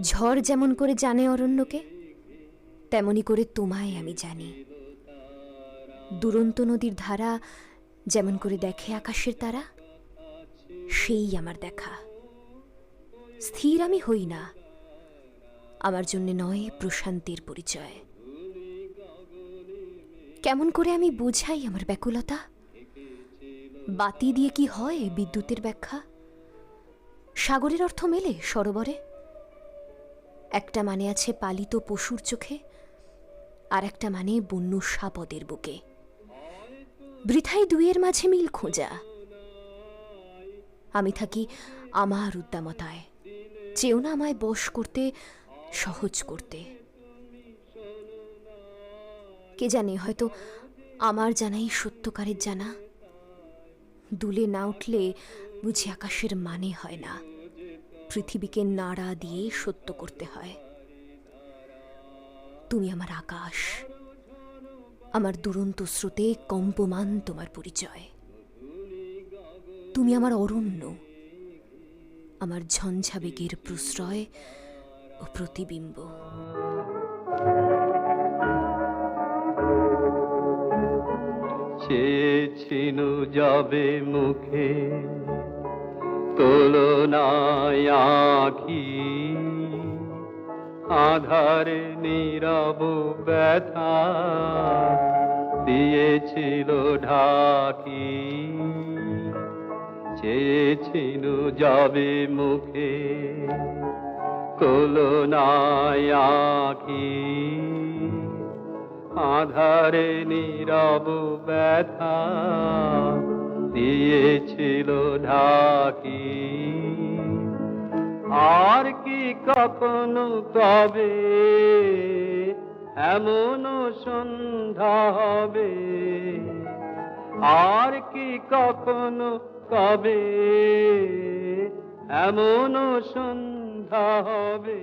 ঝড় যেমন করে জানে অরণ্যকে, তেমনি করে তোমায় আমি জানি। দুরন্ত নদীর ধারা যেমন করে দেখে আকাশের তারা, সেই আমার দেখা। স্থির আমি হই না, আমার জন্য নয় প্রশান্তির পরিচয়। কেমন করে আমি বোঝাই আমার ব্যাকুলতা? বাতি দিয়ে কি হয় বিদ্যুতের ব্যাখ্যা? সাগরের অর্থ মেলে সরোবরে? একটা মানে আছে পালিত পশুর চোখে, আর একটা মানে বন্য সাপদের বুকে। বৃথাই দুইয়ের মাঝে মিল খোঁজা। আমি থাকি আমার উদ্দামতায়, চেয়েও না আমায় বশ করতে, সহজ করতে। কে জানে, হয়তো আমার জানাই সত্যকারের জানা। দুলে না উঠলে বুঝি আকাশের মানে হয় না, পৃথিবীকে নাড়া দিয়ে সত্য করতে হয়। তুমি আমার আকাশ, আমার দুরন্ত স্রোতে কম্পমান তোমার পরিচয়। তুমি আমার অরণ্য, আমার ঝঞ্ঝাবেগের প্রশ্রয় ও প্রতিবিম্ব। চেয়েছিনু যাবে মুখে তুলনায় আঁখি, আধারে নীরব ব্যথা দিয়েছিল ঢাকি। চেয়েছিনু যাবে মুখে তুলনায় আঁখি, আধারে নীরব ব্যথা দিয়েছিল ঢাকি। আর কি কখনো কবে এমন সন্ধ্যা হবে? আর কি কখনো কবে এমন সন্ধ্যা হবে?